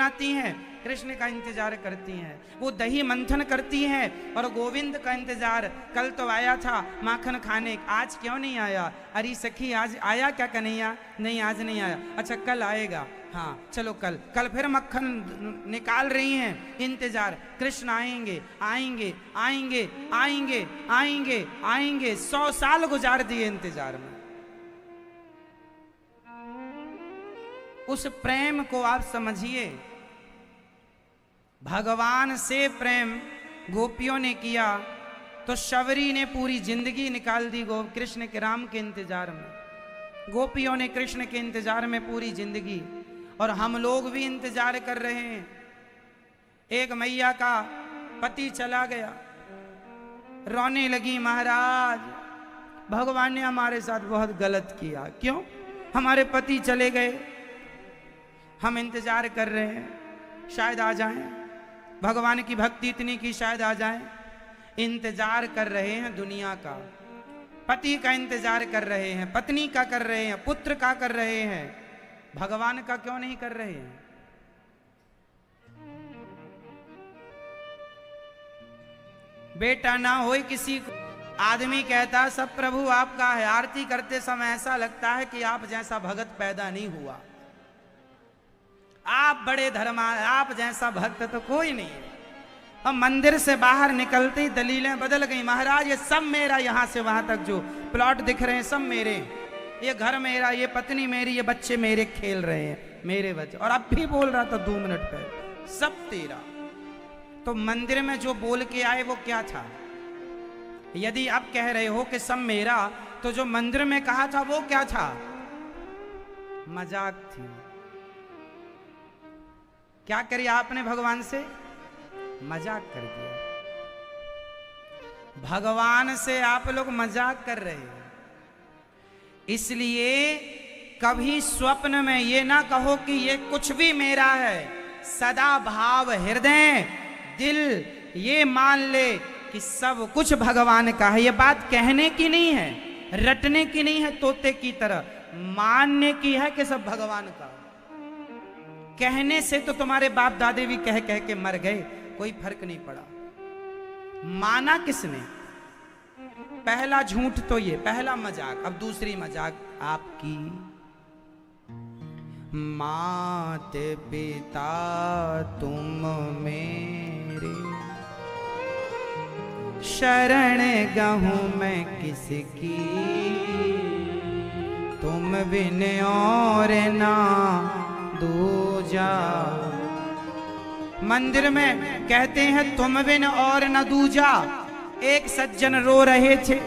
बनाती हैं, कृष्ण का इंतजार करती हैं, वो दही मंथन करती हैं और गोविंद का इंतजार। कल तो आया था माखन खाने, आज क्यों नहीं आया? अरे सखी आज आया क्या कन्हैया? नहीं आज नहीं आया। अच्छा कल आएगा, हाँ चलो कल। कल फिर मक्खन निकाल रही हैं, इंतजार, कृष्ण आएंगे आएंगे आएंगे आएंगे आएंगे आएंगे। 100 साल गुजार दिए इंतजार में। उस प्रेम को आप समझिए। भगवान से प्रेम गोपियों ने किया तो शबरी ने पूरी जिंदगी निकाल दी कृष्ण के राम के इंतजार में। गोपियों ने कृष्ण के इंतजार में पूरी जिंदगी, और हम लोग भी इंतजार कर रहे हैं। एक मैया का पति चला गया, रोने लगी, महाराज भगवान ने हमारे साथ बहुत गलत किया। क्यों? हमारे पति चले गए, हम इंतजार कर रहे हैं शायद आ जाएं, भगवान की भक्ति इतनी की शायद आ जाएं। इंतजार कर रहे हैं दुनिया का, पति का इंतजार कर रहे हैं, पत्नी का कर रहे हैं, पुत्र का कर रहे हैं, भगवान का क्यों नहीं कर रहे हैं? बेटा ना होए किसी को, आदमी कहता सब प्रभु आपका है, आरती करते समय ऐसा लगता है कि आप जैसा भगत पैदा नहीं हुआ, आप बड़े धर्मा, आप जैसा भक्त तो कोई नहीं है। अब मंदिर से बाहर निकलते ही दलीलें बदल गई। महाराज ये सब मेरा, यहां से वहां तक जो प्लॉट दिख रहे हैं सब मेरे, ये घर मेरा, ये पत्नी मेरी, ये बच्चे मेरे, खेल रहे हैं मेरे बच्चे। और अब भी बोल रहा था 2 मिनट पहले सब तेरा। तो मंदिर में जो बोल के आए वो क्या था? यदि आप कह रहे हो कि सब मेरा, तो जो मंदिर में कहा था वो क्या था? मजाक थी। क्या करिए आपने भगवान से? मजाक कर दिया। भगवान से आप लोग मजाक कर रहे हैं। इसलिए कभी स्वप्न में ये ना कहो कि ये कुछ भी मेरा है। सदा भाव हृदय दिल ये मान ले कि सब कुछ भगवान का है। ये बात कहने की नहीं है, रटने की नहीं है, तोते की तरह मानने की है कि सब भगवान का। कहने से तो तुम्हारे बाप दादे भी कह कह के मर गए, कोई फर्क नहीं पड़ा। माना किसने? पहला झूठ तो ये, पहला मजाक। अब दूसरी मजाक आपकी। मात पिता तुम मेरे, शरण गहूं मैं किसकी, तुम बिन और ना दूजा। मंदिर में कहते हैं तुम बिन और न दूजा। एक सज्जन रो रहे थे,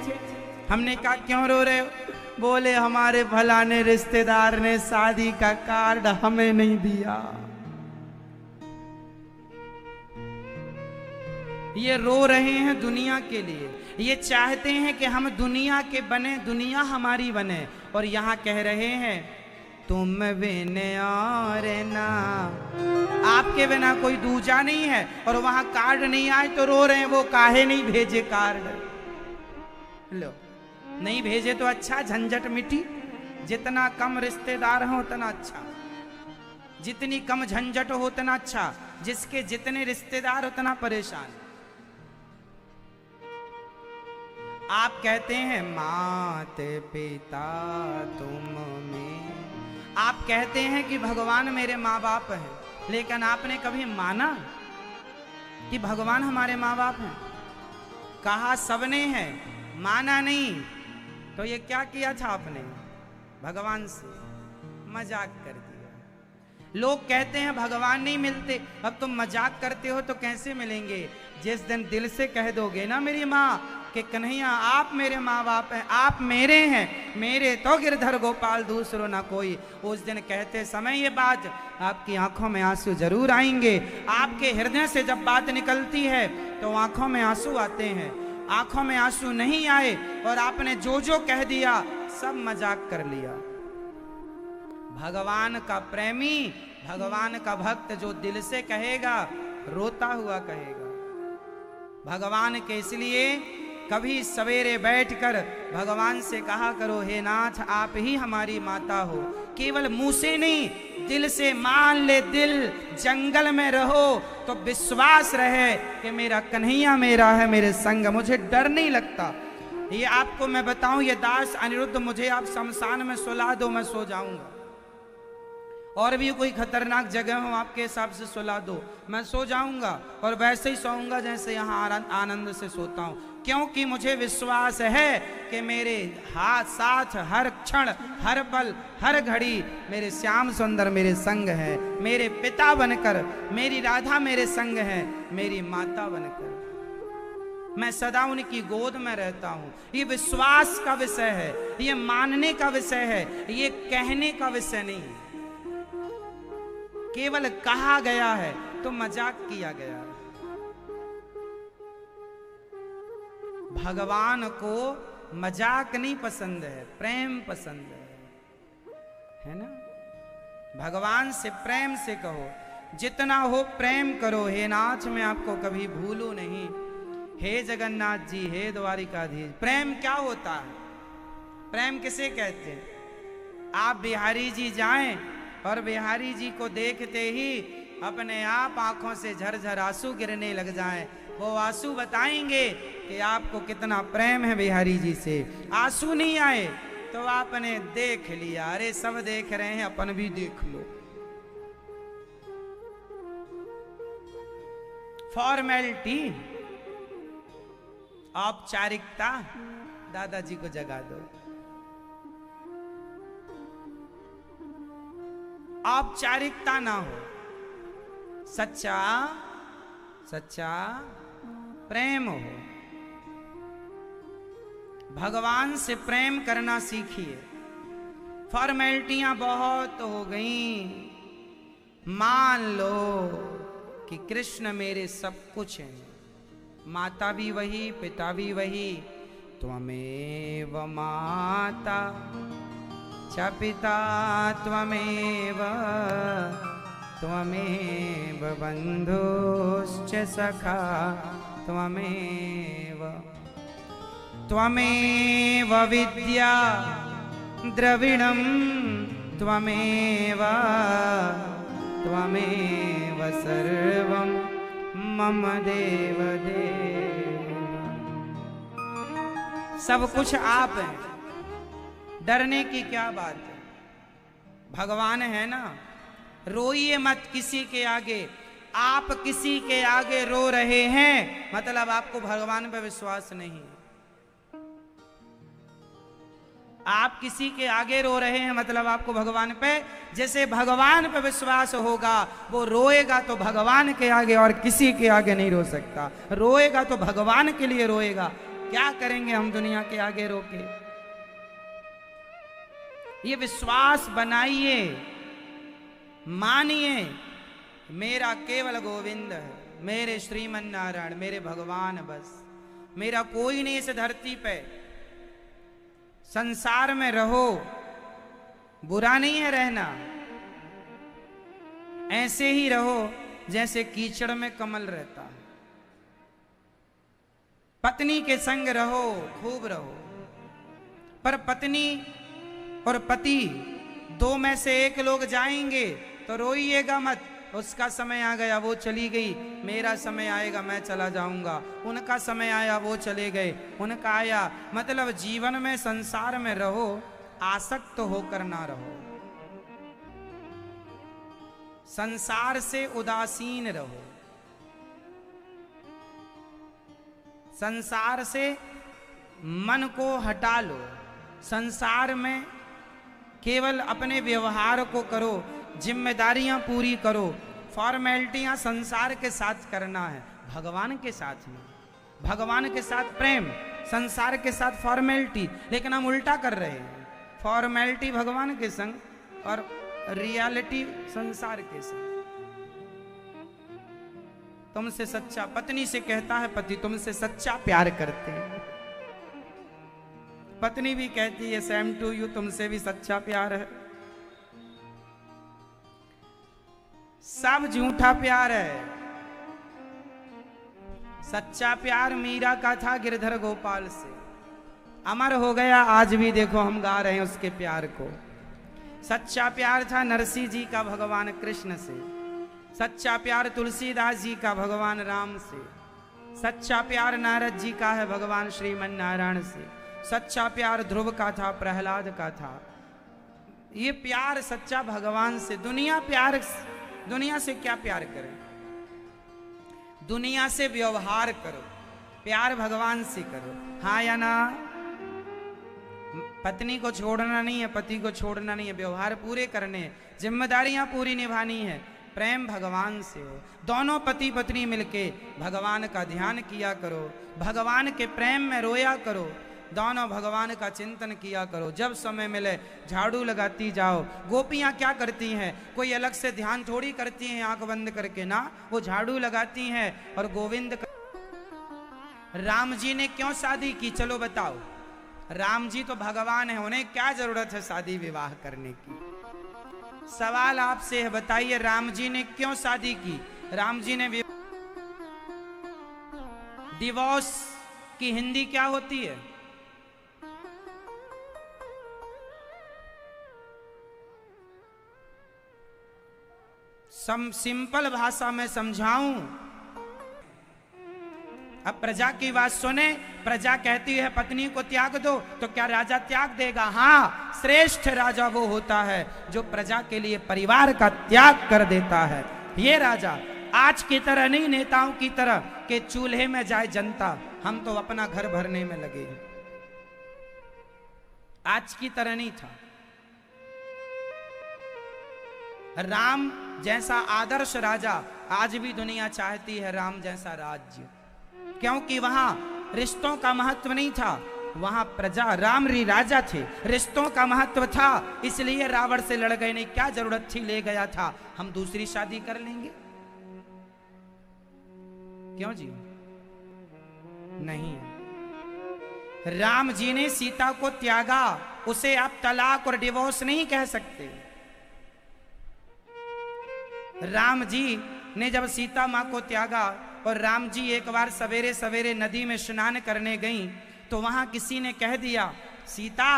हमने कहा क्यों रो रहे हो? बोले हमारे फलाने रिश्तेदार ने शादी का कार्ड हमें नहीं दिया। ये रो रहे हैं दुनिया के लिए, ये चाहते हैं कि हम दुनिया के बने, दुनिया हमारी बने, और यहां कह रहे हैं तुम बिन और ना, आपके बिना कोई दूजा नहीं है। और वहां कार्ड नहीं आए तो रो रहे हैं, वो काहे नहीं भेजे कार्ड। लो नहीं भेजे तो अच्छा, झंझट मिटी। जितना कम रिश्तेदार हो उतना अच्छा, जितनी कम झंझट हो उतना अच्छा। जिसके जितने रिश्तेदार उतना परेशान। आप कहते हैं मात पिता तुम में, आप कहते हैं कि भगवान मेरे माँ बाप हैं, लेकिन आपने कभी माना कि भगवान हमारे माँ बाप हैं? कहा सबने है, माना नहीं। तो ये क्या किया था आपने? भगवान से मजाक कर दिया। लोग कहते हैं भगवान नहीं मिलते, अब तुम मजाक करते हो तो कैसे मिलेंगे? जिस दिन दिल से कह दोगे ना मेरी माँ कि कन्हैया आप मेरे माँ बाप हैं, आप मेरे हैं, मेरे तो गिरधर गोपाल दूसरो ना कोई, उस दिन कहते समय ये बात आपकी आंखों में आंसू जरूर आएंगे। आपके हृदय से जब बात निकलती है तो आंखों में आंसू आते हैं। आंखों में आंसू नहीं आए और आपने जो जो कह दिया सब मजाक कर लिया। भगवान का प्रेमी, भगवान का भक्त जो दिल से कहेगा रोता हुआ कहेगा। भगवान के इसलिए कभी सवेरे बैठकर भगवान से कहा करो, हे नाथ आप ही हमारी माता हो। केवल मुंह से नहीं, दिल से मान ले, दिल जंगल में रहो तो विश्वास रहे कि मेरा कन्हैया मेरा है मेरे संग, मुझे डर नहीं लगता। ये आपको मैं बताऊं, ये दास अनिरुद्ध, मुझे आप शमशान में सुला दो, मैं सो जाऊंगा। और भी कोई खतरनाक जगह हो आपके हिसाब से सुला दो, मैं सो जाऊंगा। और वैसे ही सोऊंगा जैसे यहाँ आनंद से सोता हूं, क्योंकि मुझे विश्वास है कि मेरे हाथ साथ हर क्षण, हर पल, हर घड़ी मेरे श्याम सुंदर मेरे संग है, मेरे पिता बनकर, मेरी राधा मेरे संग है, मेरी माता बनकर मैं सदा उनकी गोद में रहता हूं। ये विश्वास का विषय है, ये मानने का विषय है, ये कहने का विषय नहीं है। केवल कहा गया है तो मजाक किया गया है। भगवान को मजाक नहीं पसंद है, प्रेम पसंद है ना। भगवान से प्रेम से कहो, जितना हो प्रेम करो। हे नाथ मैं आपको कभी भूलूं नहीं, हे जगन्नाथ जी, हे द्वारिकाधीश। प्रेम क्या होता है? प्रेम किसे कहते हैं? आप बिहारी जी जाएं और बिहारी जी को देखते ही अपने आप आंखों से झरझर आंसू गिरने लग जाएं। वो आंसू बताएंगे कि आपको कितना प्रेम है बिहारी जी से। आंसू नहीं आए तो आपने देख लिया, अरे सब देख रहे हैं, अपन भी देख लो। फॉर्मेलिटी, औपचारिकता, दादाजी को जगा दो। औपचारिकता ना हो, सच्चा सच्चा प्रेम हो। भगवान से प्रेम करना सीखिए। फॉर्मेलिटियां बहुत हो गई। मान लो कि कृष्ण मेरे सब कुछ हैं, माता भी वही, पिता भी वही। त्वमेव माता च पिता त्वमेव, त्वमेव बन्धुश्च सखा त्वमेव, त्वमेव विद्या द्रविणं त्वमेव, त्वमेव सर्वं मम देव देव। सब कुछ आप हैं, डरने की क्या बात है? भगवान है ना। रोइए मत किसी के आगे। आप किसी के आगे रो रहे हैं मतलब आपको भगवान पर विश्वास नहीं है। आप किसी के आगे रो रहे हैं मतलब आपको भगवान पे, जैसे भगवान पे विश्वास होगा वो रोएगा तो भगवान के आगे और किसी के आगे नहीं रो सकता। रोएगा तो भगवान के लिए रोएगा। क्या करेंगे हम दुनिया के आगे रो के? ये विश्वास बनाइए, मानिए, मेरा केवल गोविंद है, मेरे श्रीमन नारायण, मेरे भगवान, बस मेरा कोई नहीं इस धरती पे। संसार में रहो, बुरा नहीं है रहना, ऐसे ही रहो जैसे कीचड़ में कमल रहता है। पत्नी के संग रहो, खूब रहो, पर पत्नी और पति दो में से एक लोग जाएंगे तो रोइएगा मत, उसका समय आ गया वो चली गई, मेरा समय आएगा मैं चला जाऊंगा। उनका समय आया वो चले गए, उनका आया। मतलब जीवन में, संसार में रहो, आसक्त होकर ना रहो। संसार से उदासीन रहो, संसार से मन को हटा लो। संसार में केवल अपने व्यवहार को करो, जिम्मेदारियां पूरी करो। फॉर्मेलिटियां संसार के साथ करना है, भगवान के साथ नहीं। भगवान के साथ प्रेम, संसार के साथ फॉर्मेलिटी। लेकिन हम उल्टा कर रहे हैं, फॉर्मेलिटी भगवान के संग और रियलिटी संसार के संग। तुमसे सच्चा, पत्नी से कहता है पति, तुमसे सच्चा प्यार करते हैं। पत्नी भी कहती है सेम टू यू, तुमसे भी सच्चा प्यार है। सब झूठा प्यार है। सच्चा प्यार मीरा का था गिरधर गोपाल से, अमर हो गया। आज भी देखो हम गा रहे हैं उसके प्यार को। सच्चा प्यार था नरसिंह जी का भगवान कृष्ण से, सच्चा प्यार तुलसीदास जी का भगवान राम से, सच्चा प्यार नारद जी का है भगवान श्रीमन नारायण से, सच्चा प्यार ध्रुव का था, प्रहलाद का था। ये प्यार सच्चा भगवान से। दुनिया से क्या प्यार करें? दुनिया से व्यवहार करो, प्यार भगवान से करो। हाँ या ना? पत्नी को छोड़ना नहीं है, पति को छोड़ना नहीं है, व्यवहार पूरे करने हैं, जिम्मेदारियां पूरी निभानी है। प्रेम भगवान से हो। दोनों पति पत्नी मिलके भगवान का ध्यान किया करो, भगवान के प्रेम में रोया करो, दोनों भगवान का चिंतन किया करो। जब समय मिले झाड़ू लगाती जाओ। गोपियां क्या करती हैं? कोई अलग से ध्यान थोड़ी करती हैं आंख बंद करके ना, वो झाड़ू लगाती हैं और गोविंद राम जी ने क्यों शादी की? चलो बताओ। राम जी तो भगवान है, उन्हें क्या जरूरत है शादी विवाह करने की? सवाल आपसे है, बताइए राम जी ने क्यों शादी की? राम जी ने डिवोर्स की हिंदी क्या होती है? सिंपल भाषा में समझाऊं। अब प्रजा की बात सुने। प्रजा कहती है पत्नी को त्याग दो, तो क्या राजा त्याग देगा? हाँ, श्रेष्ठ राजा वो होता है जो प्रजा के लिए परिवार का त्याग कर देता है। ये राजा आज की तरह नहीं, नेताओं की तरह के चूल्हे में जाए जनता, हम तो अपना घर भरने में लगे हैं। आज की तरह नहीं था। राम जैसा आदर्श राजा आज भी दुनिया चाहती है, राम जैसा राज्य, क्योंकि वहां रिश्तों का महत्व नहीं था, वहां प्रजा राम री राजा थे, रिश्तों का महत्व था, इसलिए रावण से लड़ गए। नहीं, क्या जरूरत थी, ले गया था, हम दूसरी शादी कर लेंगे। क्यों जी? नहीं, राम जी ने सीता को त्यागा, उसे आप तलाक और डिवोर्स नहीं कह सकते। राम जी ने जब सीता मां को त्यागा और राम जी एक बार सवेरे सवेरे नदी में स्नान करने गईं, तो वहां किसी ने कह दिया, सीता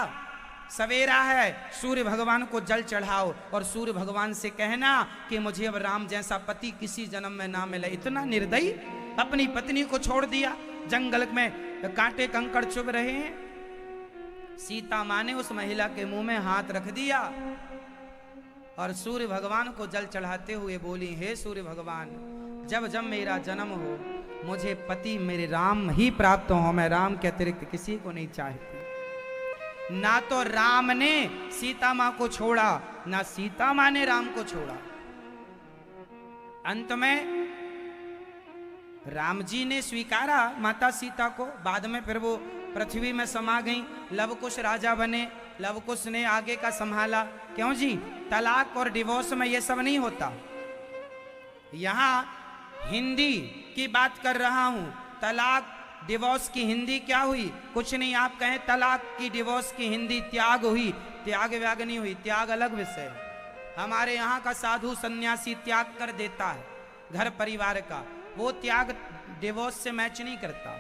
सवेरा है, सूर्य भगवान को जल चढ़ाओ और सूर्य भगवान से कहना कि मुझे अब राम जैसा पति किसी जन्म में ना मिले। इतना निर्दयी, अपनी पत्नी को छोड़ दिया, जंगल में कांटे कंकड़ चुभ रहे हैं। सीता मां ने उस महिला के मुंह में हाथ रख दिया और सूर्य भगवान को जल चढ़ाते हुए बोली, हे सूर्य भगवान, जब जब मेरा जन्म हो मुझे पति मेरे राम ही प्राप्त हो, मैं राम के अतिरिक्त किसी को नहीं चाहती। ना तो राम ने सीता मां को छोड़ा, ना सीता मां ने राम को छोड़ा। अंत में राम जी ने स्वीकारा माता सीता को, बाद में फिर वो पृथ्वी में समा गई, लवकुश राजा बने, लवकुश ने आगे का संभाला। क्यों जी? तलाक और डिवोर्स में ये सब नहीं होता। यहां हिंदी की बात कर रहा हूं। तलाक डिवोर्स की हिंदी क्या हुई? कुछ नहीं। आप कहें तलाक की डिवोर्स की हिंदी त्याग हुई, त्याग व्याग नहीं हुई, त्याग अलग विषय है। हमारे यहाँ का साधु सन्यासी त्याग कर देता है घर परिवार का, वो त्याग डिवोर्स से मैच नहीं करता।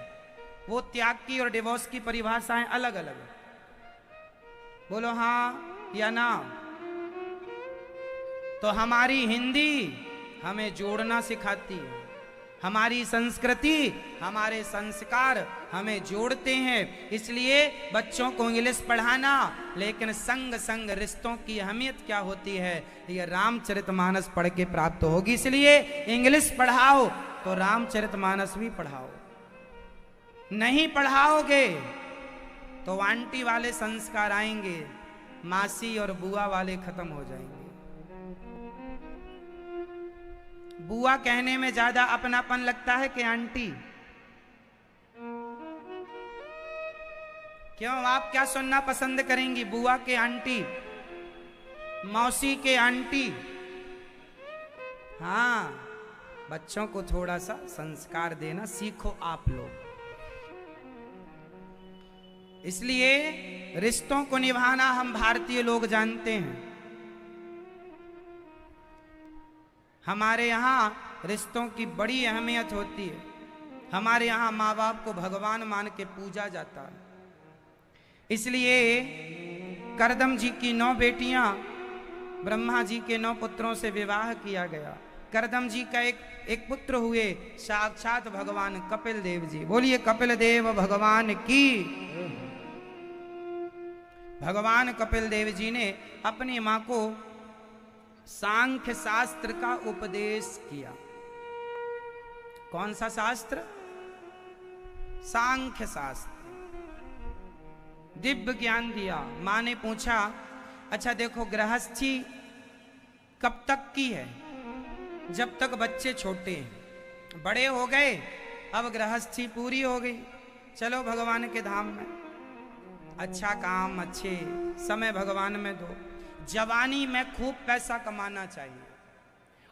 वो त्याग की और डिवोर्स की परिभाषाएं अलग अलग है। बोलो हाँ या ना? तो हमारी हिंदी हमें जोड़ना सिखाती है, हमारी संस्कृति हमारे संस्कार हमें जोड़ते हैं। इसलिए बच्चों को इंग्लिश पढ़ाना, लेकिन संग संग रिश्तों की अहमियत क्या होती है ये रामचरितमानस पढ़ के प्राप्त होगी। इसलिए इंग्लिश पढ़ाओ तो रामचरितमानस भी पढ़ाओ। नहीं पढ़ाओगे तो आंटी वाले संस्कार आएंगे, मासी और बुआ वाले खत्म हो जाएंगे। बुआ कहने में ज्यादा अपनापन लगता है कि आंटी? क्यों? आप क्या सुनना पसंद करेंगी, बुआ के आंटी, मौसी के आंटी? हाँ, बच्चों को थोड़ा सा संस्कार देना सीखो आप लोग। इसलिए रिश्तों को निभाना हम भारतीय लोग जानते हैं। हमारे यहाँ रिश्तों की बड़ी अहमियत होती है। हमारे यहाँ माँ बाप को भगवान मान के पूजा जाता है। इसलिए करदम जी की 9 बेटियां ब्रह्मा जी के 9 पुत्रों से विवाह किया गया। करदम जी का एक पुत्र हुए साक्षात भगवान कपिल देव जी। बोलिए कपिल देव भगवान की। भगवान कपिल देव जी ने अपनी मां को सांख्य शास्त्र का उपदेश किया। कौन सा शास्त्र? सांख्य शास्त्र। दिव्य ज्ञान दिया। मां ने पूछा, अच्छा देखो गृहस्थी कब तक की है? जब तक बच्चे छोटे हैं। बड़े हो गए, अब गृहस्थी पूरी हो गई, चलो भगवान के धाम में। अच्छा काम, अच्छे समय भगवान में दो। जवानी में खूब पैसा कमाना चाहिए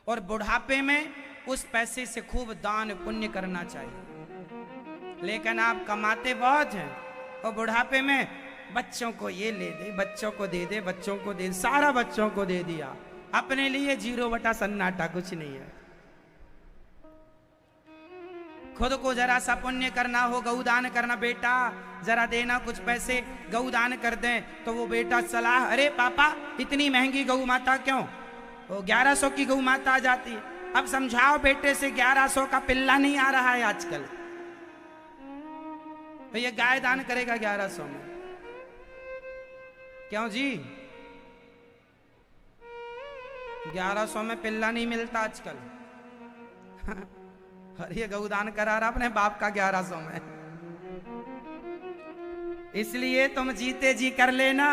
और बुढ़ापे में उस पैसे से खूब दान पुण्य करना चाहिए। लेकिन आप कमाते बहुत हैं और बुढ़ापे में बच्चों को ये ले दे, बच्चों को दे दे, बच्चों को दे, सारा बच्चों को दे दिया, अपने लिए 0 बटा सन्नाटा, कुछ नहीं है। खुद को जरा सा पुण्य करना हो, गौदान करना, बेटा जरा देना कुछ पैसे, गौदान कर दें तो वो बेटा सलाह, अरे पापा इतनी महंगी गौ माता क्यों? वो 1100 की गौ माता आ जाती है। अब समझाओ बेटे से, 1100 का पिल्ला नहीं आ रहा है आजकल, तो ये गाय दान करेगा 1100 में? क्यों जी? 1100 में पिल्ला नहीं मिलता आजकल। और ये गौदान करा रहा अपने बाप का 1100 में। इसलिए तुम जीते जी कर लेना।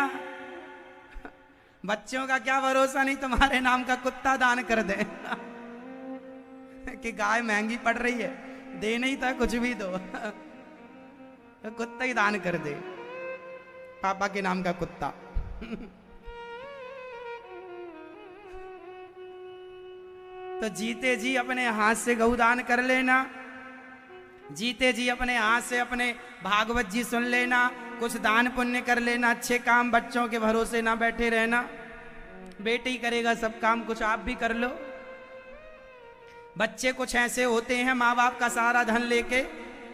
बच्चों का क्या भरोसा, नहीं तुम्हारे नाम का कुत्ता दान कर दे। कि गाय महंगी पड़ रही है, दे नहीं था कुछ भी दो, तो कुत्ता ही दान कर दे, पापा के नाम का कुत्ता। तो जीते जी अपने हाथ से गौदान कर लेना, जीते जी अपने हाथ से अपने भागवत जी सुन लेना, कुछ दान पुण्य कर लेना, अच्छे काम, बच्चों के भरोसे ना बैठे रहना। बेटे ही करेगा सब काम, कुछ आप भी कर लो। बच्चे कुछ ऐसे होते हैं, माँ बाप का सारा धन लेके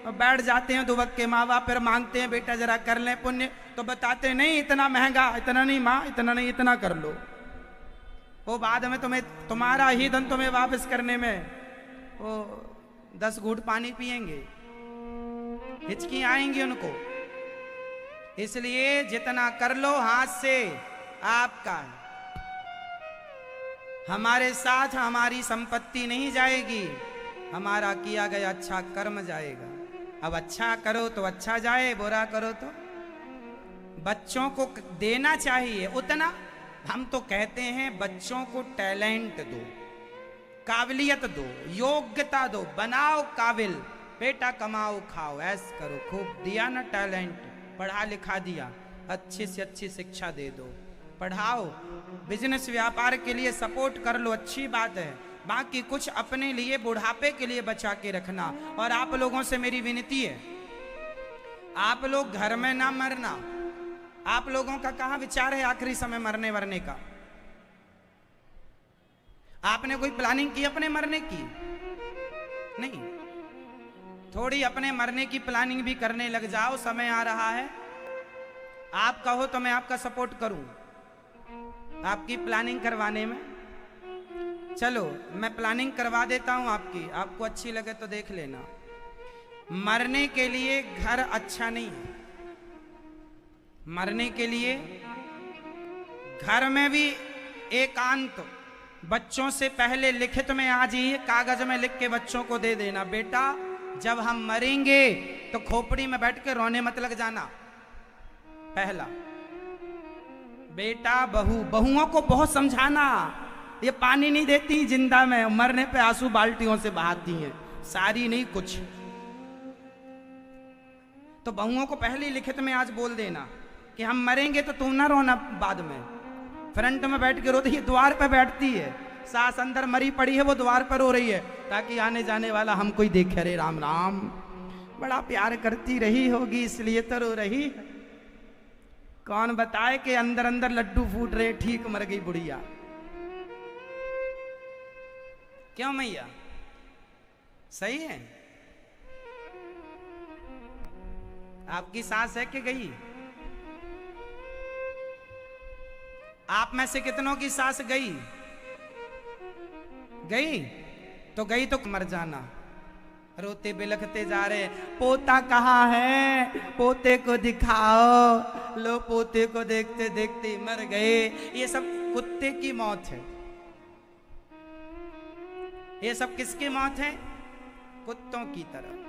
और बैठ जाते हैं दुबक के। माँ बाप फिर मांगते हैं बेटा जरा कर ले पुण्य, तो बताते नहीं इतना महंगा, इतना नहीं माँ, इतना नहीं, इतना कर लो। वो बाद में तुम्हारा ही धन तुम्हें वापस करने में वो 10 घूंट पानी पिएंगे, हिचकी आएंगी उनको। इसलिए जितना कर लो हाथ से आपका, हमारे साथ हमारी संपत्ति नहीं जाएगी, हमारा किया गया अच्छा कर्म जाएगा। अब अच्छा करो तो अच्छा जाए, बुरा करो तो। बच्चों को देना चाहिए उतना। हम तो कहते हैं बच्चों को टैलेंट दो, काबिलियत दो, योग्यता दो, बनाओ काबिल। बेटा कमाओ खाओ ऐश करो, खूब दिया ना टैलेंट, पढ़ा लिखा दिया, अच्छी से अच्छी शिक्षा दे दो, पढ़ाओ, बिजनेस व्यापार के लिए सपोर्ट कर लो, अच्छी बात है। बाकी कुछ अपने लिए बुढ़ापे के लिए बचा के रखना। और आप लोगों से मेरी विनती है, आप लोग घर में ना मरना। आप लोगों का कहां विचार है आखिरी समय मरने वरने का? आपने कोई प्लानिंग की अपने मरने की? नहीं। थोड़ी अपने मरने की प्लानिंग भी करने लग जाओ, समय आ रहा है। आप कहो तो मैं आपका सपोर्ट करूं आपकी प्लानिंग करवाने में। चलो मैं प्लानिंग करवा देता हूं आपकी, आपको अच्छी लगे तो देख लेना। मरने के लिए घर अच्छा नहीं है। मरने के लिए घर में भी एकांत, बच्चों से पहले लिखित में आ जाइए, कागज में लिख के बच्चों को दे देना, बेटा जब हम मरेंगे तो खोपड़ी में बैठ के रोने मत लग जाना। पहला बेटा, बहुओं को बहुत समझाना, ये पानी नहीं देती जिंदा में, मरने पे आंसू बाल्टियों से बहाती हैं, सारी नहीं कुछ। तो बहुओं को पहले लिखित में आज बोल देना कि हम मरेंगे तो तुम ना रोना बाद में। फ्रंट में बैठ के रोती है, द्वार पे बैठती है, सास अंदर मरी पड़ी है, वो द्वार पर रो रही है ताकि आने जाने वाला हमको ही देखे। अरे राम राम, बड़ा प्यार करती रही होगी इसलिए तो रो रही। कौन बताए कि अंदर अंदर लड्डू फूट रहे, ठीक मर गई बुढ़िया। क्यों मैया, सही है? आपकी सास है कि गई? आप में से कितनों की सास गई? गई तो गई तो मर जाना। रोते बिलखते जा रहे, पोता कहाँ है, पोते को दिखाओ। लो पोते को देखते देखते मर गए। ये सब कुत्ते की मौत है। ये सब किसकी मौत है? कुत्तों की तरह।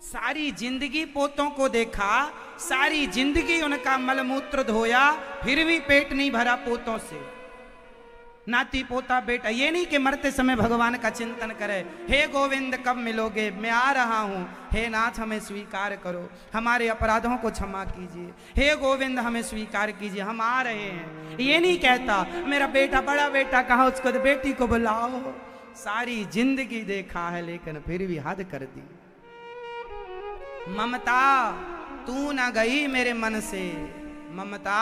सारी जिंदगी पोतों को देखा, सारी जिंदगी उनका मलमूत्र धोया, फिर भी पेट नहीं भरा पोतों से। नाती पोता बेटा, ये नहीं कि मरते समय भगवान का चिंतन करे, हे गोविंद कब मिलोगे, मैं आ रहा हूं, हे नाथ हमें स्वीकार करो, हमारे अपराधों को क्षमा कीजिए, हे गोविंद हमें स्वीकार कीजिए, हम आ रहे हैं। ये नहीं कहता मेरा बेटा, बड़ा बेटा कहाँ, उसको तो बेटी को बुलाओ। सारी जिंदगी देखा है लेकिन फिर भी हद कर दी। ममता तू ना गई मेरे मन से, ममता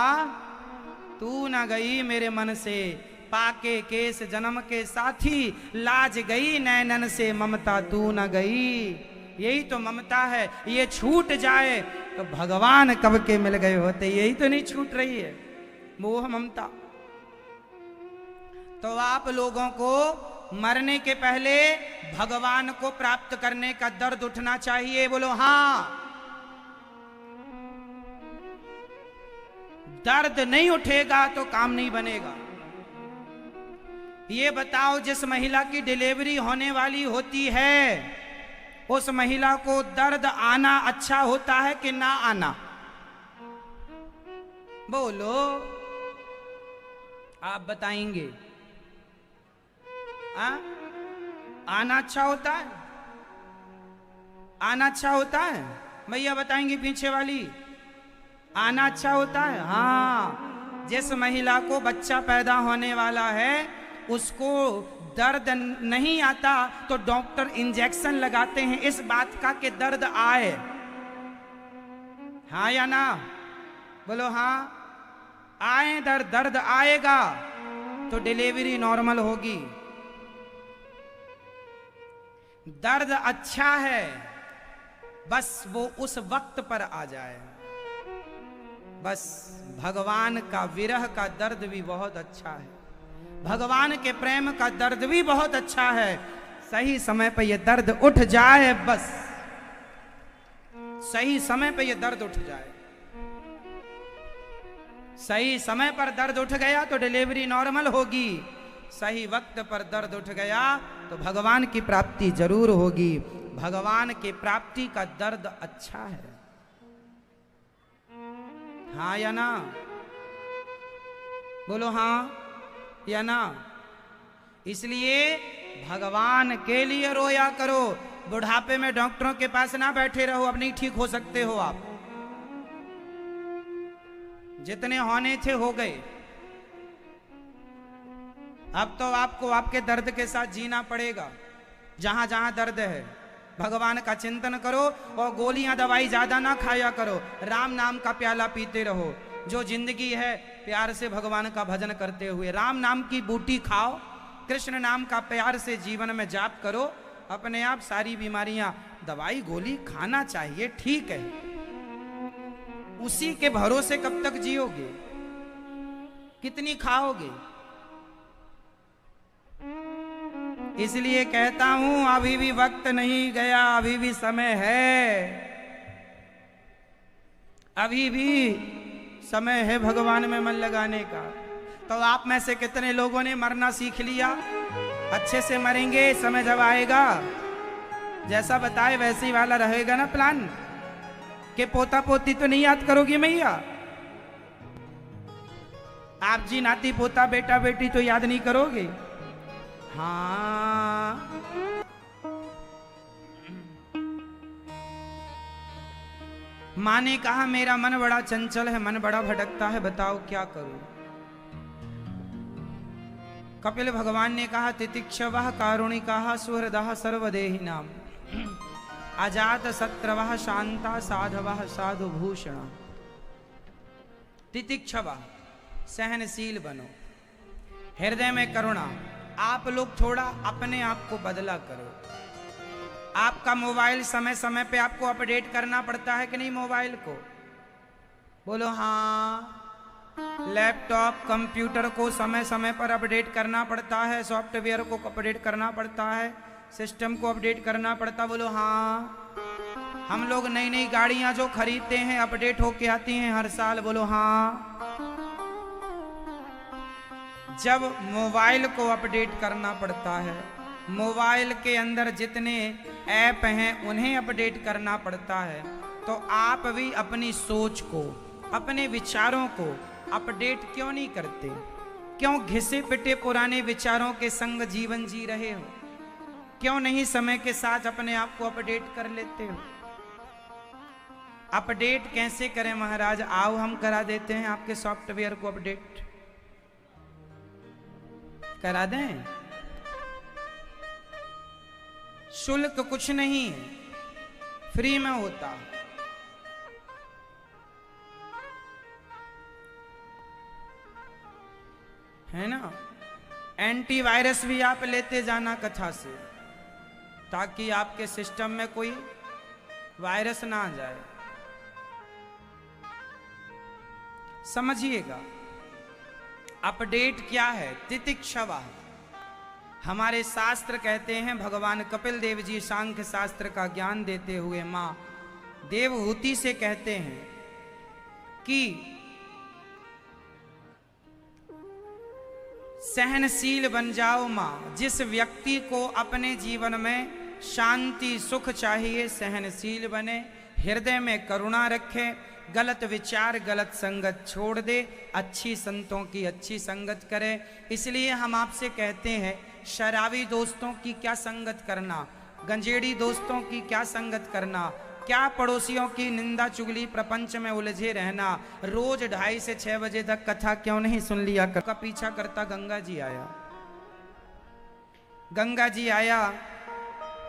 तू ना गई मेरे मन से, पाके केस जन्म के साथी, लाज गई नैनन से, ममता तू ना गई। यही तो ममता है। ये छूट जाए तो भगवान कब के मिल गए होते, यही तो नहीं छूट रही है, मोह ममता। तो आप लोगों को मरने के पहले भगवान को प्राप्त करने का दर्द उठना चाहिए। बोलो हाँ। दर्द नहीं उठेगा तो काम नहीं बनेगा। ये बताओ, जिस महिला की डिलीवरी होने वाली होती है, उस महिला को दर्द आना अच्छा होता है कि ना आना? बोलो, आप बताएंगे। आना अच्छा होता है? आना अच्छा होता है? भैया बताएंगे पीछे वाली। आना अच्छा होता है? हाँ। जिस महिला को बच्चा पैदा होने वाला है उसको दर्द नहीं आता तो डॉक्टर इंजेक्शन लगाते हैं इस बात का कि दर्द आए। हाँ या ना? बोलो हाँ। आए दर्द आएगा तो डिलीवरी नॉर्मल होगी। दर्द अच्छा है, बस वो उस वक्त पर आ जाए। बस भगवान का विरह का दर्द भी बहुत अच्छा है, भगवान के प्रेम का दर्द भी बहुत अच्छा है। सही समय पर यह दर्द उठ जाए, बस सही समय पर यह दर्द उठ जाए। सही समय पर दर्द उठ गया तो डिलीवरी नॉर्मल होगी। सही वक्त पर दर्द उठ गया तो भगवान की प्राप्ति जरूर होगी। भगवान की प्राप्ति का दर्द अच्छा है। हाँ या ना? बोलो हाँ या ना? इसलिए भगवान के लिए रोया करो। बुढ़ापे में डॉक्टरों के पास ना बैठे रहो, अब नहीं ठीक हो सकते हो आप। जितने होने थे हो गए। अब तो आपको आपके दर्द के साथ जीना पड़ेगा। जहां जहां दर्द है भगवान का चिंतन करो और गोलियां दवाई ज्यादा ना खाया करो। राम नाम का प्याला पीते रहो। जो जिंदगी है प्यार से भगवान का भजन करते हुए राम नाम की बूटी खाओ। कृष्ण नाम का प्यार से जीवन में जाप करो। अपने आप सारी बीमारियां, दवाई गोली खाना चाहिए, ठीक है, उसी के भरोसे कब तक जियोगे? कितनी खाओगे? इसलिए कहता हूं अभी भी वक्त नहीं गया, अभी भी समय है, अभी भी समय है भगवान में मन लगाने का। तो आप में से कितने लोगों ने मरना सीख लिया? अच्छे से मरेंगे समय जब आएगा। जैसा बताए वैसे ही वाला रहेगा ना प्लान, कि पोता पोती तो नहीं याद करोगी मैया? आप जी नाती पोता बेटा बेटी तो याद नहीं करोगे? हाँ। माँ ने कहा मेरा मन बड़ा चंचल है, मन बड़ा भटकता है, बताओ क्या करूं? कपिल भगवान ने कहा तितिक्षवः कारुणिकाः सुहृदः सर्वदेहिनां अजात शत्रवः शांता साधवः साधुभूषण। तितिक्षवा, सहनशील बनो, हृदय में करुणा। आप लोग थोड़ा अपने आप को बदला करो। आपका मोबाइल समय समय पे आपको अपडेट करना पड़ता है कि नहीं मोबाइल को? बोलो हाँ। लैपटॉप कंप्यूटर को समय समय पर अपडेट करना पड़ता है, सॉफ्टवेयर को अपडेट करना पड़ता है, सिस्टम को अपडेट करना पड़ता। बोलो हाँ। हम लोग नई नई गाड़ियां जो खरीदते हैं अपडेट होके आती हैं हर साल। बोलो हाँ। जब मोबाइल को अपडेट करना पड़ता है, मोबाइल के अंदर जितने ऐप हैं उन्हें अपडेट करना पड़ता है, तो आप भी अपनी सोच को, अपने विचारों को अपडेट क्यों नहीं करते? क्यों घिसे पिटे पुराने विचारों के संग जीवन जी रहे हो? क्यों नहीं समय के साथ अपने आप को अपडेट कर लेते हो? अपडेट कैसे करें महाराज? आओ हम करा देते हैं आपके सॉफ्टवेयर को अपडेट। करा दें? शुल्क कुछ नहीं है, फ्री में होता। है ना? एंटीवायरस भी आप लेते जाना कथा से, ताकि आपके सिस्टम में कोई वायरस ना आ जाए। समझिएगा, अपडेट क्या है? तितिक्षवा। हमारे शास्त्र कहते हैं, भगवान कपिल देव जी सांख्य शास्त्र का ज्ञान देते हुए मां देवहूति से कहते हैं कि सहनशील बन जाओ मां। जिस व्यक्ति को अपने जीवन में शांति सुख चाहिए, सहनशील बने, हृदय में करुणा रखे, गलत विचार गलत संगत छोड़ दे, अच्छी संतों की अच्छी संगत करे। इसलिए हम आपसे कहते हैं, शराबी दोस्तों की क्या संगत करना, गंजेड़ी दोस्तों की क्या संगत करना, क्या पड़ोसियों की निंदा चुगली प्रपंच में उलझे रहना। रोज 2:30 से 6 बजे तक कथा क्यों नहीं सुन लिया? का पीछा करता गंगा जी आया। गंगा जी आया,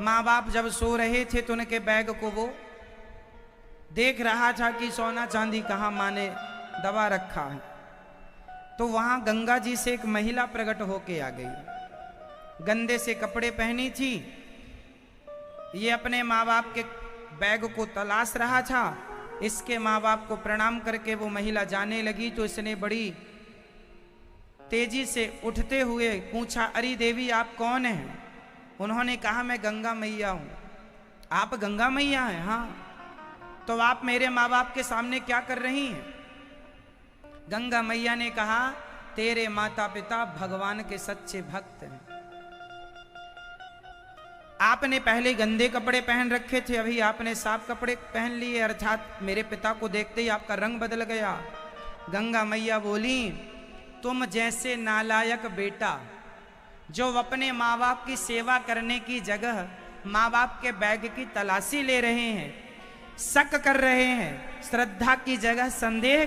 माँ बाप जब सो रहे थे तो उनके बैग को वो देख रहा था कि सोना चांदी कहाँ माँ ने दबा रखा है। तो वहां गंगा जी से एक महिला प्रकट होके आ गई, गंदे से कपड़े पहनी थी। ये अपने माँ बाप के बैग को तलाश रहा था। इसके माँ बाप को प्रणाम करके वो महिला जाने लगी, तो इसने बड़ी तेजी से उठते हुए पूछा, अरे देवी आप कौन हैं? उन्होंने कहा, मैं गंगा मैया हूं। आप गंगा मैया हैं? हाँ। तो आप मेरे माँ बाप के सामने क्या कर रही हैं? गंगा मैया ने कहा, तेरे माता पिता भगवान के सच्चे भक्त हैं। आपने पहले गंदे कपड़े पहन रखे थे, अभी आपने साफ कपड़े पहन लिए, अर्थात मेरे पिता को देखते ही आपका रंग बदल गया। गंगा मैया बोली, तुम जैसे नालायक बेटा जो अपने माँ बाप की सेवा करने की जगह माँ बाप के बैग की तलाशी ले रहे हैं, शक कर रहे हैं, श्रद्धा की जगह संदेह